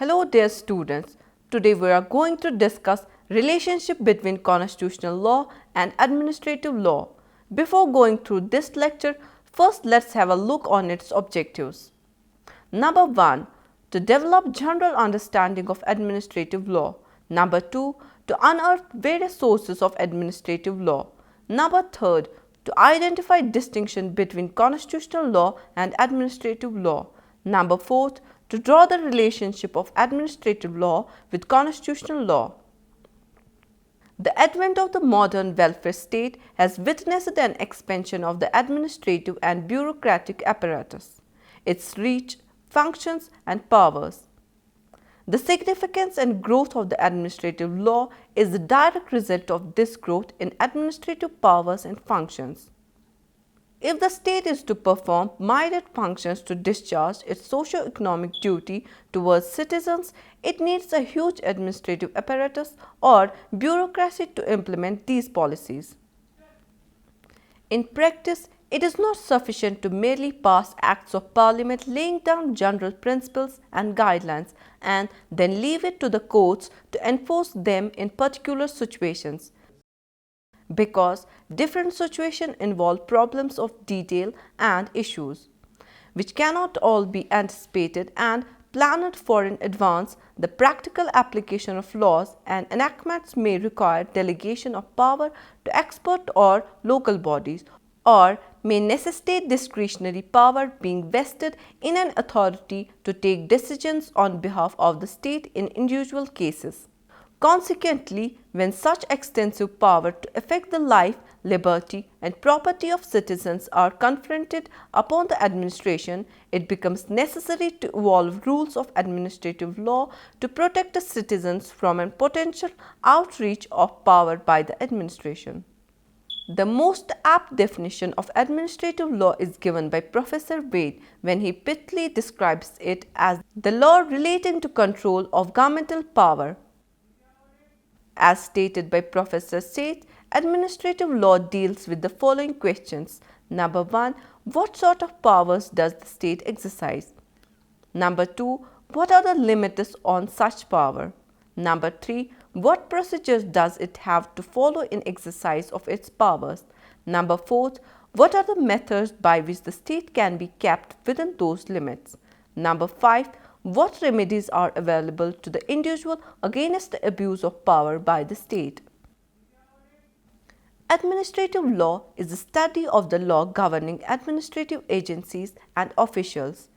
Hello dear students, today we are going to discuss relationship between constitutional law and administrative law. Before going through this lecture, first let's have a look on its objectives. Number 1. To develop general understanding of administrative law. Number 2. To unearth various sources of administrative law. Number 3. To identify distinction between constitutional law and administrative law. Number 4. To draw the relationship of administrative law with constitutional law. The advent of the modern welfare state has witnessed an expansion of the administrative and bureaucratic apparatus, its reach, functions and powers. The significance and growth of the administrative law is the direct result of this growth in administrative powers and functions. If the state is to perform myriad functions to discharge its socio-economic duty towards citizens, it needs a huge administrative apparatus or bureaucracy to implement these policies. In practice, it is not sufficient to merely pass acts of parliament laying down general principles and guidelines and then leave it to the courts to enforce them in particular situations, because different situations involve problems of detail and issues, which cannot all be anticipated and planned for in advance. The practical application of laws and enactments may require delegation of power to expert or local bodies, or may necessitate discretionary power being vested in an authority to take decisions on behalf of the state in individual cases. Consequently, when such extensive power to affect the life, liberty and property of citizens are confronted upon the administration, it becomes necessary to evolve rules of administrative law to protect the citizens from a potential outreach of power by the administration. The most apt definition of administrative law is given by Professor Wade when he aptly describes it as the law relating to control of governmental power. As stated by Professor Seth, administrative law deals with the following questions. Number 1. What sort of powers does the state exercise? Number 2. What are the limits on such power? Number 3. What procedures does it have to follow in exercise of its powers? Number 4. What are the methods by which the state can be kept within those limits? Number 5. What remedies are available to the individual against the abuse of power by the state? Administrative law is the study of the law governing administrative agencies and officials.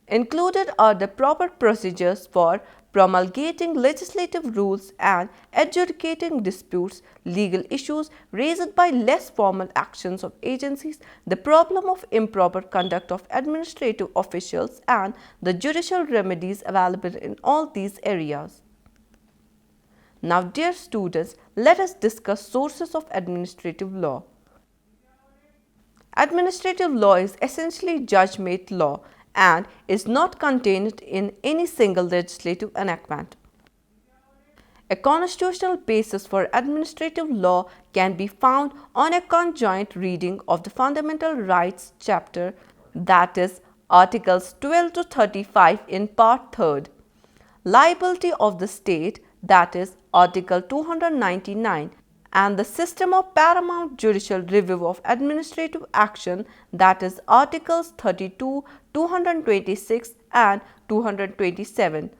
Included are the proper procedures for promulgating legislative rules and adjudicating disputes, legal issues raised by less formal actions of agencies, the problem of improper conduct of administrative officials, and the judicial remedies available in all these areas. Now, dear students, let us discuss sources of administrative law. Administrative law is essentially judge-made law and is not contained in any single legislative enactment. A constitutional basis for administrative law can be found on a conjoint reading of the Fundamental Rights chapter, that is Articles 12 to 35 in Part 3rd. Liability of the state, that is Article 299, and the system of paramount judicial review of administrative action, that is Articles 32, 226 and 227.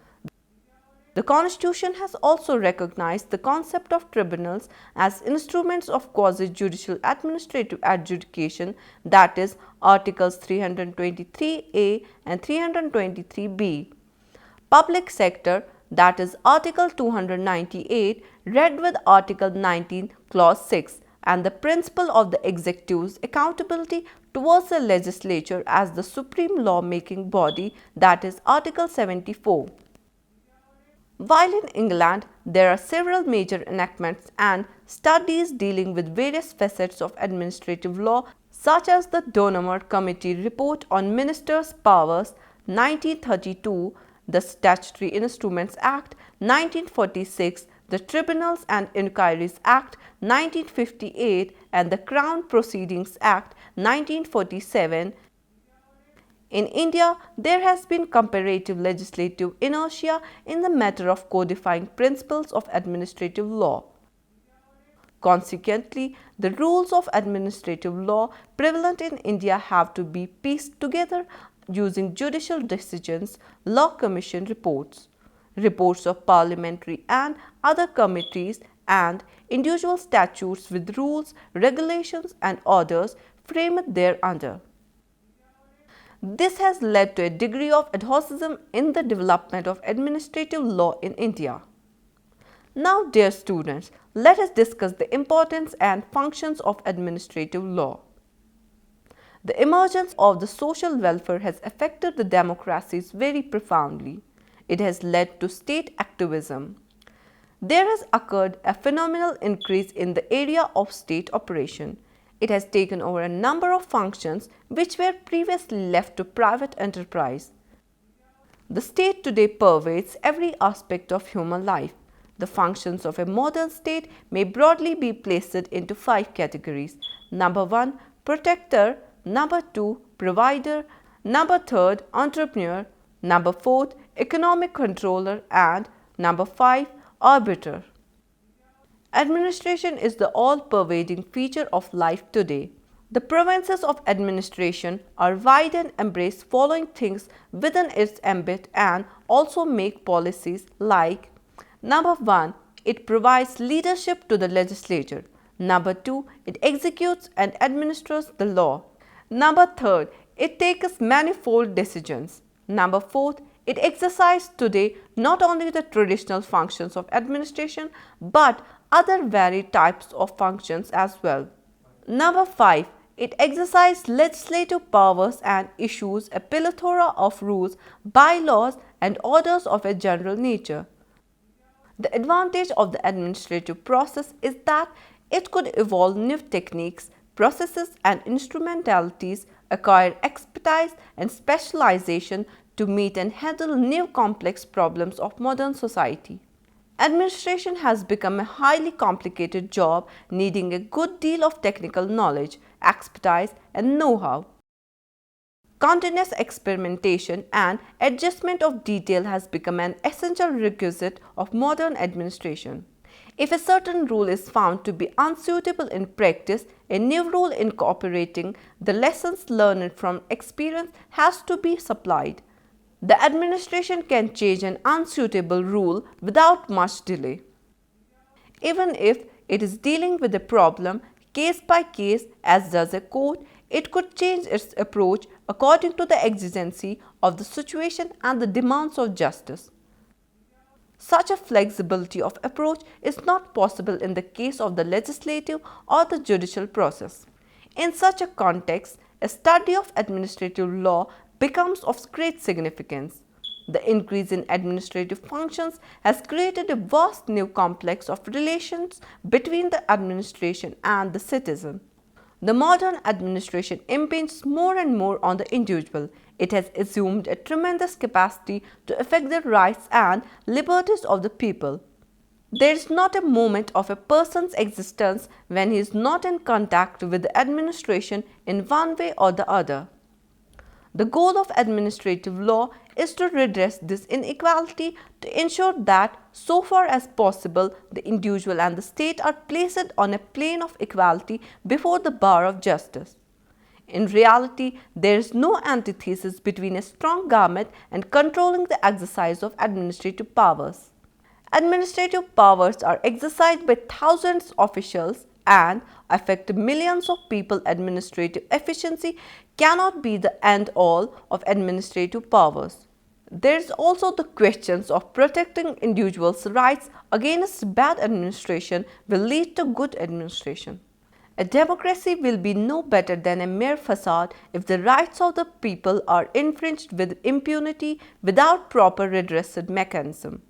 The Constitution has also recognized the concept of tribunals as instruments of quasi-judicial administrative adjudication, that is Articles 323A and 323B. Public sector, that is Article 298, read with Article 19, Clause 6, and the principle of the executive's accountability towards the legislature as the supreme law-making body, that is Article 74. While in England, there are several major enactments and studies dealing with various facets of administrative law, such as the Donomer Committee Report on Ministers' Powers 1932, the Statutory Instruments Act 1946, the Tribunals and Inquiries Act 1958 and the Crown Proceedings Act 1947. In India, there has been comparative legislative inertia in the matter of codifying principles of administrative law. Consequently, the rules of administrative law prevalent in India have to be pieced together using judicial decisions, law commission reports, reports of parliamentary and other committees, and individual statutes with rules, regulations, and orders framed thereunder. This has led to a degree of adhesivism in the development of administrative law in India. Now, dear students, let us discuss the importance and functions of administrative law. The emergence of the social welfare has affected the democracies very profoundly. It has led to state activism. There has occurred a phenomenal increase in the area of state operation. It has taken over a number of functions which were previously left to private enterprise. The state today pervades every aspect of human life. The functions of a modern state may broadly be placed into 5 categories. Number 1, protector. Number 2, provider. Number 3, entrepreneur. Number 4, economic controller. And number 5, arbiter. Administration is the all-pervading feature of life today. The provinces of administration are wide and embrace following things within its ambit and also make policies like: Number 1, it provides leadership to the legislature. Number 2, it executes and administers the law. Number 3, it takes manifold decisions. Number 4, it exercises today not only the traditional functions of administration but other varied types of functions as well. Number 5, it exercises legislative powers and issues a plethora of rules, bylaws, and orders of a general nature. The advantage of the administrative process is that it could evolve new techniques, processes, and instrumentalities, acquire expertise and specialization to meet and handle new complex problems of modern society. Administration has become a highly complicated job needing a good deal of technical knowledge, expertise, and know-how. Continuous experimentation and adjustment of detail has become an essential requisite of modern administration. If a certain rule is found to be unsuitable in practice, a new rule incorporating the lessons learned from experience has to be supplied. The administration can change an unsuitable rule without much delay. Even if it is dealing with a problem case by case, as does a court, it could change its approach according to the exigency of the situation and the demands of justice. Such a flexibility of approach is not possible in the case of the legislative or the judicial process. In such a context, a study of administrative law becomes of great significance. The increase in administrative functions has created a vast new complex of relations between the administration and the citizen. The modern administration impinges more and more on the individual. It has assumed a tremendous capacity to affect the rights and liberties of the people. There is not a moment of a person's existence when he is not in contact with the administration in one way or the other. The goal of administrative law is to redress this inequality, to ensure that, so far as possible, the individual and the state are placed on a plane of equality before the bar of justice. In reality, there is no antithesis between a strong government and controlling the exercise of administrative powers. Administrative powers are exercised by thousands of officials and affect millions of people. Administrative efficiency cannot be the end all of administrative powers. There is also the questions of protecting individuals' rights against bad administration will lead to good administration. A democracy will be no better than a mere facade if the rights of the people are infringed with impunity without proper redressal mechanism.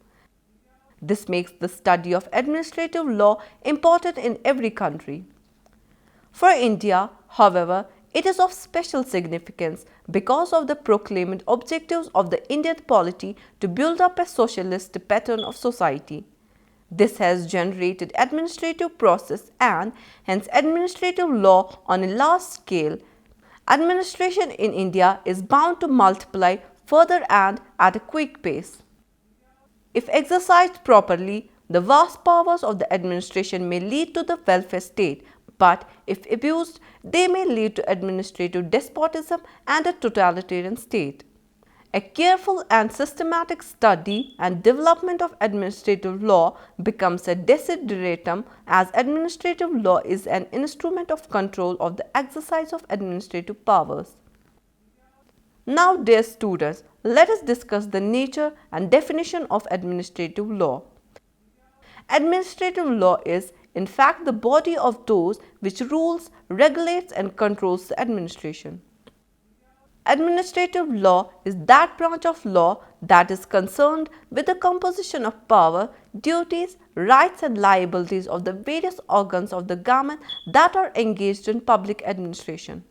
This makes the study of administrative law important in every country. For India, however, it is of special significance because of the proclaimed objectives of the Indian polity to build up a socialist pattern of society. This has generated administrative process and hence administrative law on a large scale. Administration in India is bound to multiply further and at a quick pace. If exercised properly, the vast powers of the administration may lead to the welfare state, but if abused, they may lead to administrative despotism and a totalitarian state. A careful and systematic study and development of administrative law becomes a desideratum, as administrative law is an instrument of control of the exercise of administrative powers. Now, dear students, let us discuss the nature and definition of administrative law. Administrative law is, in fact, the body of those which rules, regulates and controls the administration. Administrative law is that branch of law that is concerned with the composition of power, duties, rights and liabilities of the various organs of the government that are engaged in public administration.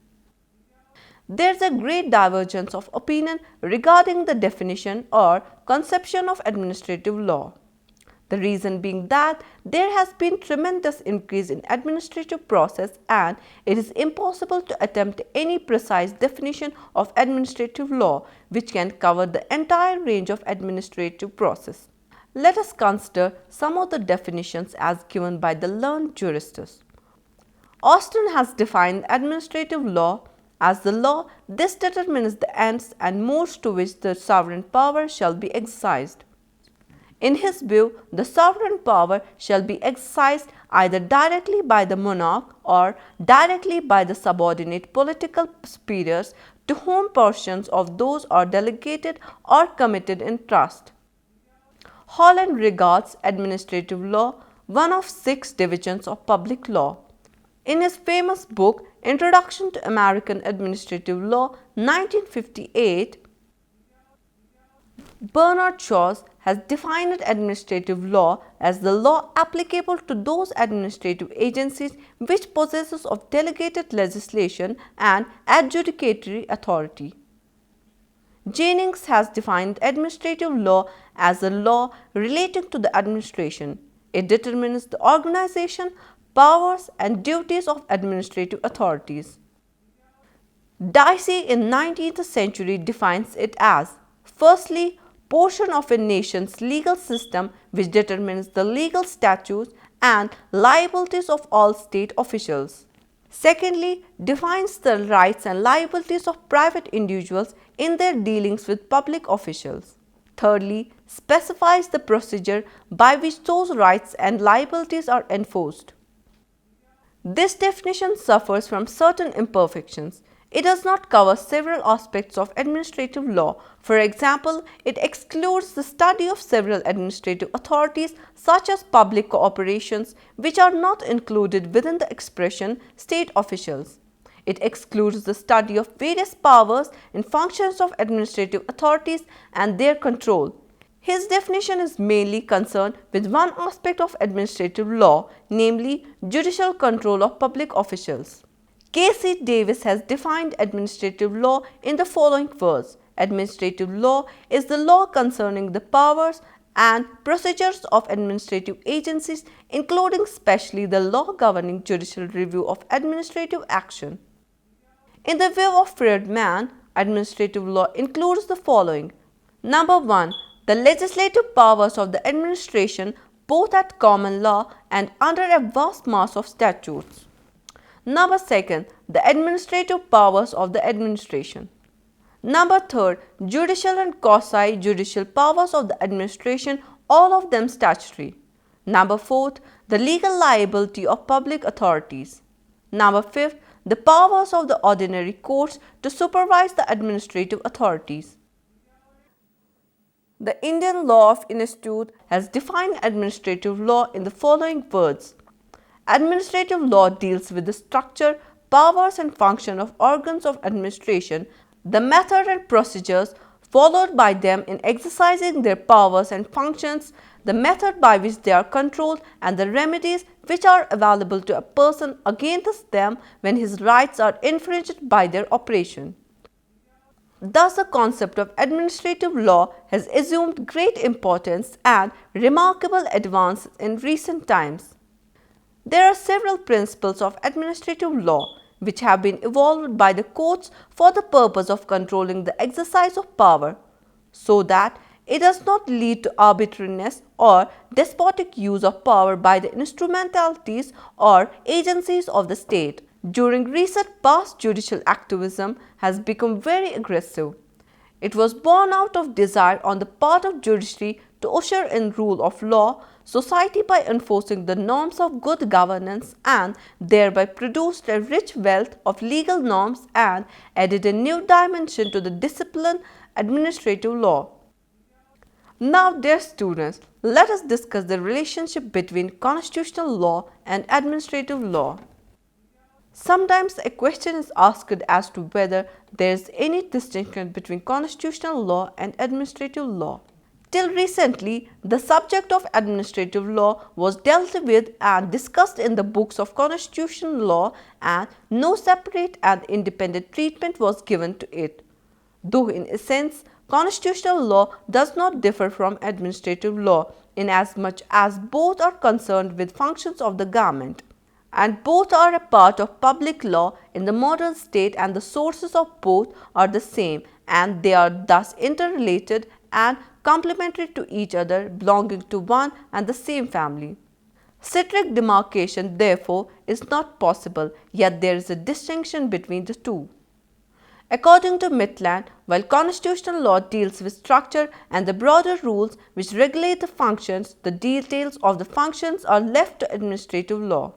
There is a great divergence of opinion regarding the definition or conception of administrative law. The reason being that there has been tremendous increase in administrative process and it is impossible to attempt any precise definition of administrative law which can cover the entire range of administrative process. Let us consider some of the definitions as given by the learned jurists. Austin has defined administrative law as the law. This determines the ends and modes to which the sovereign power shall be exercised. In his view, the sovereign power shall be exercised either directly by the monarch or directly by the subordinate political superiors to whom portions of those are delegated or committed in trust. Holland regards administrative law one of 6 divisions of public law. In his famous book Introduction to American Administrative Law, 1958, Bernard Shaw has defined administrative law as the law applicable to those administrative agencies which possesses of delegated legislation and adjudicatory authority. Jennings has defined administrative law as a law relating to the administration. It determines the organization, powers and duties of administrative authorities. Dicey in 19th century defines it as, firstly, portion of a nation's legal system which determines the legal statutes and liabilities of all state officials. Secondly, defines the rights and liabilities of private individuals in their dealings with public officials. Thirdly, specifies the procedure by which those rights and liabilities are enforced. This definition suffers from certain imperfections. It does not cover several aspects of administrative law. For example, it excludes the study of several administrative authorities such as public corporations, which are not included within the expression state officials. It excludes the study of various powers and functions of administrative authorities and their control. His definition is mainly concerned with one aspect of administrative law, namely judicial control of public officials. K.C. Davis has defined administrative law in the following words. Administrative law is the law concerning the powers and procedures of administrative agencies, including specially the law governing judicial review of administrative action. In the view of Friedman, administrative law includes the following. Number 1. The legislative powers of the administration, both at common law and under a vast mass of statutes. Number 2, the administrative powers of the administration. Number 3, judicial and quasi-judicial powers of the administration, all of them statutory. Number 4, the legal liability of public authorities. Number 5, the powers of the ordinary courts to supervise the administrative authorities. The Indian Law of Institute has defined administrative law in the following words. Administrative law deals with the structure, powers and function of organs of administration, the method and procedures followed by them in exercising their powers and functions, the method by which they are controlled, and the remedies which are available to a person against them when his rights are infringed by their operation. Thus, the concept of administrative law has assumed great importance and remarkable advances in recent times. There are several principles of administrative law. which have been evolved by the courts for the purpose of controlling the exercise of power, so that it does not lead to arbitrariness or despotic use of power by the instrumentalities or agencies of the state. During recent past, judicial activism has become very aggressive. It was born out of desire on the part of judiciary to usher in rule of law society by enforcing the norms of good governance, and thereby produced a rich wealth of legal norms and added a new dimension to the discipline administrative law. Now, dear students, let us discuss the relationship between constitutional law and administrative law. Sometimes a question is asked as to whether there is any distinction between constitutional law and administrative law. Till recently, the subject of administrative law was dealt with and discussed in the books of constitutional law, and no separate and independent treatment was given to it. Though in essence, constitutional law does not differ from administrative law inasmuch as both are concerned with functions of the government, and both are a part of public law in the modern state, and the sources of both are the same, and they are thus interrelated and complementary to each other, belonging to one and the same family. Strict demarcation, therefore, is not possible, yet there is a distinction between the two. According to Maitland, while constitutional law deals with structure and the broader rules which regulate the functions, the details of the functions are left to administrative law.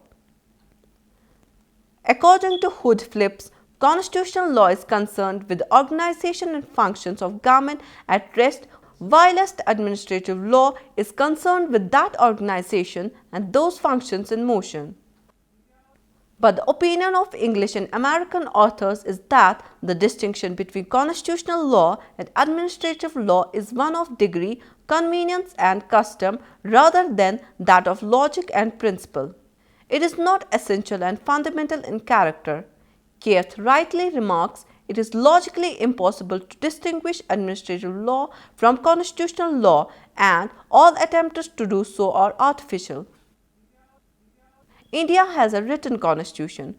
According to Hood Phillips, constitutional law is concerned with the organization and functions of government at rest, whilst administrative law is concerned with that organization and those functions in motion. But the opinion of English and American authors is that the distinction between constitutional law and administrative law is one of degree, convenience and custom rather than that of logic and principle. It is not essential and fundamental in character. Keith rightly remarks, it is logically impossible to distinguish administrative law from constitutional law, and all attempts to do so are artificial. India has a written constitution.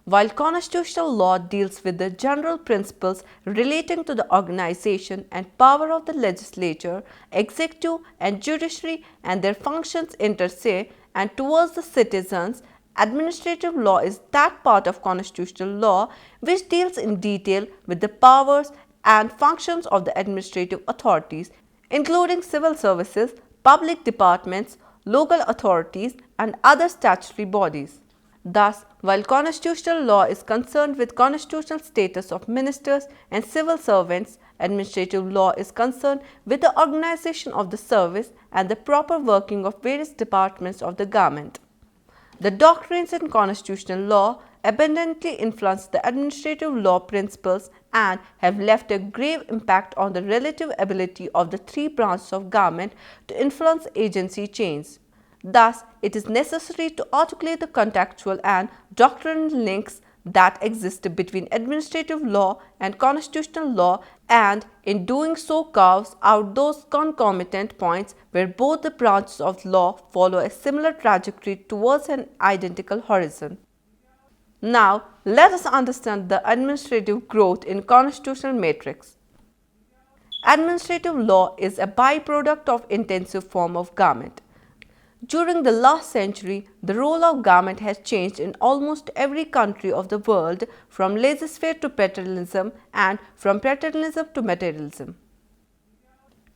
While constitutional law deals with the general principles relating to the organization and power of the legislature, executive and judiciary and their functions inter se and towards the citizens, administrative law is that part of constitutional law which deals in detail with the powers and functions of the administrative authorities, including civil services, public departments, local authorities and other statutory bodies. Thus, while constitutional law is concerned with constitutional status of ministers and civil servants, administrative law is concerned with the organization of the service and the proper working of various departments of the government. The doctrines in constitutional law abundantly influence the administrative law principles and have left a grave impact on the relative ability of the three branches of government to influence agency change. Thus, it is necessary to articulate the contextual and doctrinal links that exist between administrative law and constitutional law, and in doing so carves out those concomitant points where both the branches of law follow a similar trajectory towards an identical horizon. Now, let us understand the administrative growth in constitutional matrix. Administrative law is a byproduct of intensive form of government. During the last century, the role of government has changed in almost every country of the world, from laissez-faire to paternalism and from paternalism to materialism.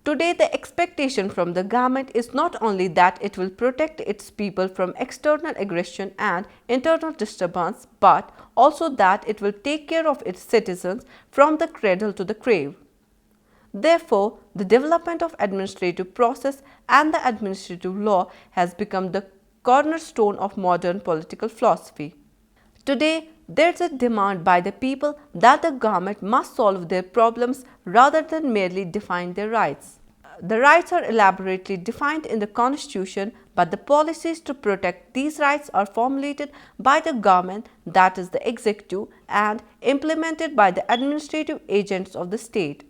Today, the expectation from the government is not only that it will protect its people from external aggression and internal disturbance, but also that it will take care of its citizens from the cradle to the grave. Therefore, the development of administrative process and the administrative law has become the cornerstone of modern political philosophy. Today, there is a demand by the people that the government must solve their problems rather than merely define their rights. The rights are elaborately defined in the Constitution, but the policies to protect these rights are formulated by the government, that is the executive, and implemented by the administrative agents of the state.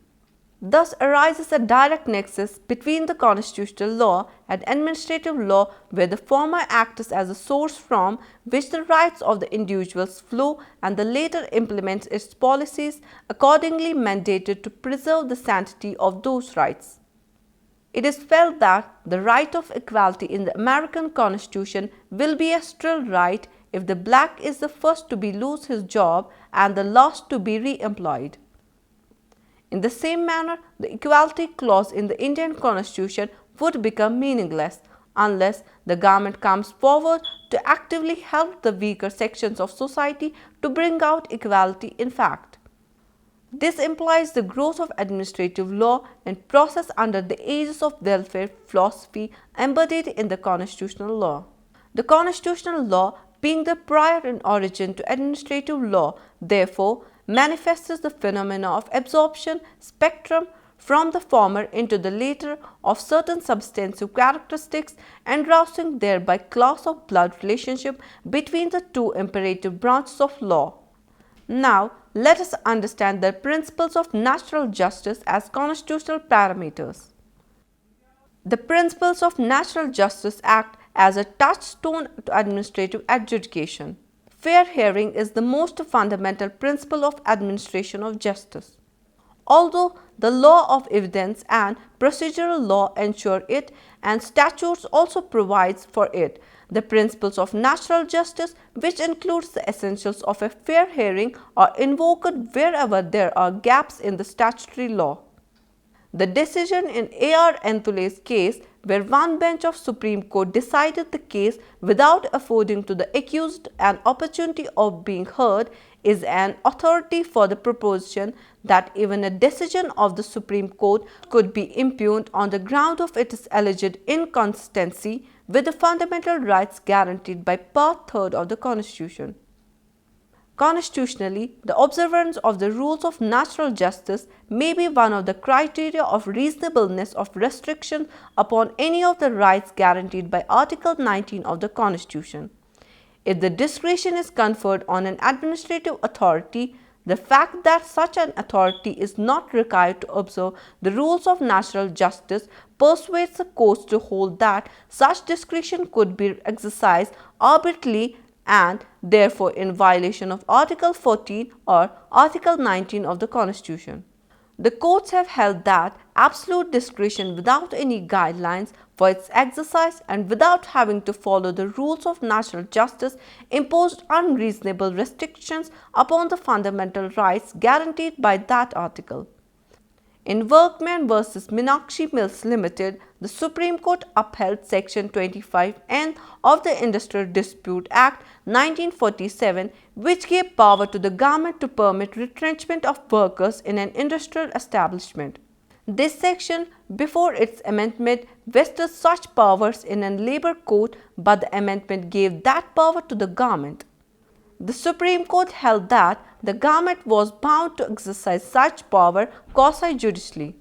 Thus arises a direct nexus between the constitutional law and administrative law, where the former acts as a source from which the rights of the individuals flow and the latter implements its policies, accordingly mandated to preserve the sanctity of those rights. It is felt that the right of equality in the American Constitution will be a still right if the black is the first to lose his job and the last to be re-employed. In the same manner, the equality clause in the Indian Constitution would become meaningless unless the government comes forward to actively help the weaker sections of society to bring out equality in fact. This implies the growth of administrative law and process under the aegis of welfare philosophy embodied in the constitutional law. The constitutional law, being the prior in origin to administrative law, therefore manifests the phenomena of absorption spectrum from the former into the latter of certain substantive characteristics, engrossing thereby class of blood relationship between the two imperative branches of law. Now, let us understand the principles of natural justice as constitutional parameters. The principles of natural justice act as a touchstone to administrative adjudication. Fair hearing is the most fundamental principle of administration of justice. Although the law of evidence and procedural law ensure it and statutes also provides for it, the principles of natural justice, which includes the essentials of a fair hearing, are invoked wherever there are gaps in the statutory law. The decision in A.R. Enthule's case, where one bench of Supreme Court decided the case without affording to the accused an opportunity of being heard, is an authority for the proposition that even a decision of the Supreme Court could be impugned on the ground of its alleged inconsistency with the fundamental rights guaranteed by Part 3 of the Constitution. Constitutionally, the observance of the rules of natural justice may be one of the criteria of reasonableness of restriction upon any of the rights guaranteed by Article 19 of the Constitution. If the discretion is conferred on an administrative authority, the fact that such an authority is not required to observe the rules of natural justice persuades the courts to hold that such discretion could be exercised arbitrarily and therefore in violation of Article 14 or Article 19 of the Constitution. The courts have held that absolute discretion without any guidelines for its exercise and without having to follow the rules of natural justice imposed unreasonable restrictions upon the fundamental rights guaranteed by that article. In Workman v. Meenakshi Mills Limited, the Supreme Court upheld Section 25N of the Industrial Dispute Act 1947, which gave power to the government to permit retrenchment of workers in an industrial establishment. This section, before its amendment, vested such powers in a labor court, but the amendment gave that power to the government. The Supreme Court held that the government was bound to exercise such power quasi-judicially.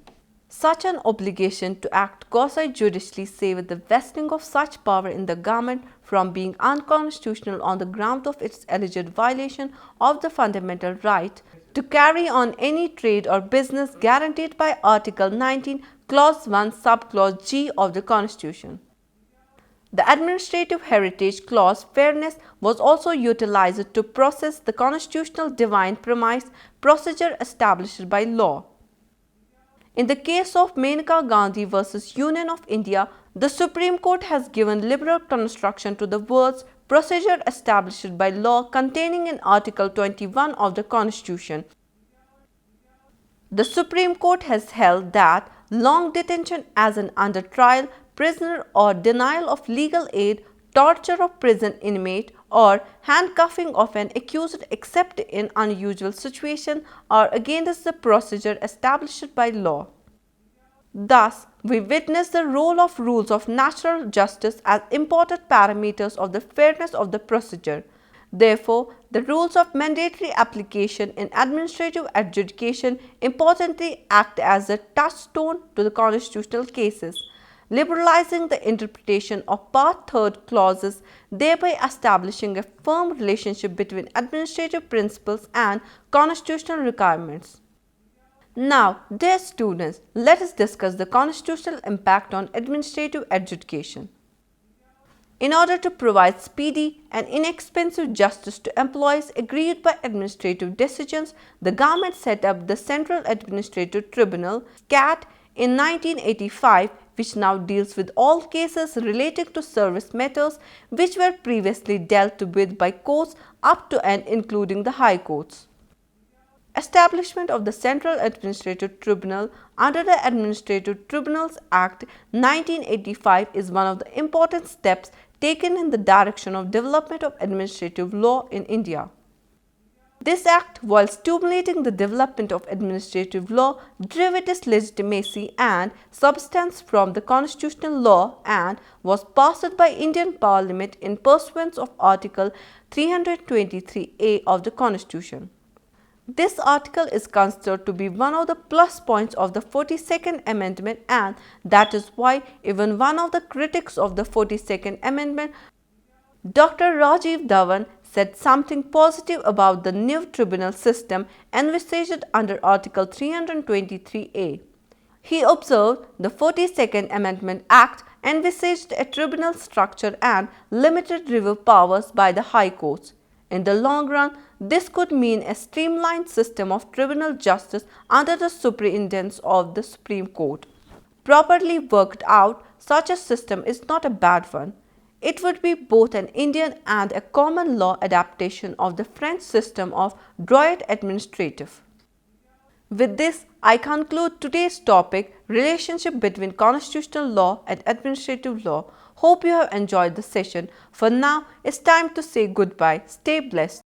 Such an obligation to act quasi-judicially saved the vesting of such power in the government from being unconstitutional on the ground of its alleged violation of the fundamental right to carry on any trade or business guaranteed by Article 19, Clause 1, Subclause G of the Constitution. The Administrative Heritage Clause fairness was also utilized to process the constitutional divine premise procedure established by law. In the case of Maneka Gandhi v. Union of India, the Supreme Court has given liberal construction to the words procedure established by law containing in Article 21 of the Constitution. The Supreme Court has held that long detention as an under trial prisoner or denial of legal aid, torture of prison inmate or handcuffing of an accused except in unusual situation are against the procedure established by law. Thus, we witness the role of rules of natural justice as important parameters of the fairness of the procedure. Therefore, the rules of mandatory application in administrative adjudication importantly act as a touchstone to the constitutional cases, liberalizing the interpretation of Part 3 clauses, thereby establishing a firm relationship between administrative principles and constitutional requirements. Now, dear students, let us discuss the constitutional impact on administrative adjudication. In order to provide speedy and inexpensive justice to employees aggrieved by administrative decisions, the government set up the Central Administrative Tribunal (CAT) in 1985, which now deals with all cases relating to service matters which were previously dealt with by courts up to and including the High Courts. Establishment of the Central Administrative Tribunal under the Administrative Tribunals Act 1985 is one of the important steps taken in the direction of development of administrative law in India. This act, while stimulating the development of administrative law, drew its legitimacy and substance from the constitutional law and was passed by Indian Parliament in pursuance of Article 323A of the Constitution. This article is considered to be one of the plus points of the 42nd Amendment, and that is why even one of the critics of the 42nd Amendment, Dr. Rajiv Dhawan, said something positive about the new tribunal system envisaged under Article 323A. He observed the 42nd Amendment Act envisaged a tribunal structure and limited review powers by the High Courts. In the long run, this could mean a streamlined system of tribunal justice under the superintendence of the Supreme Court. Properly worked out, such a system is not a bad one. It would be both an Indian and a common law adaptation of the French system of droit administratif. With this, I conclude today's topic, relationship between constitutional law and administrative law. Hope you have enjoyed the session. For now, it's time to say goodbye. Stay blessed.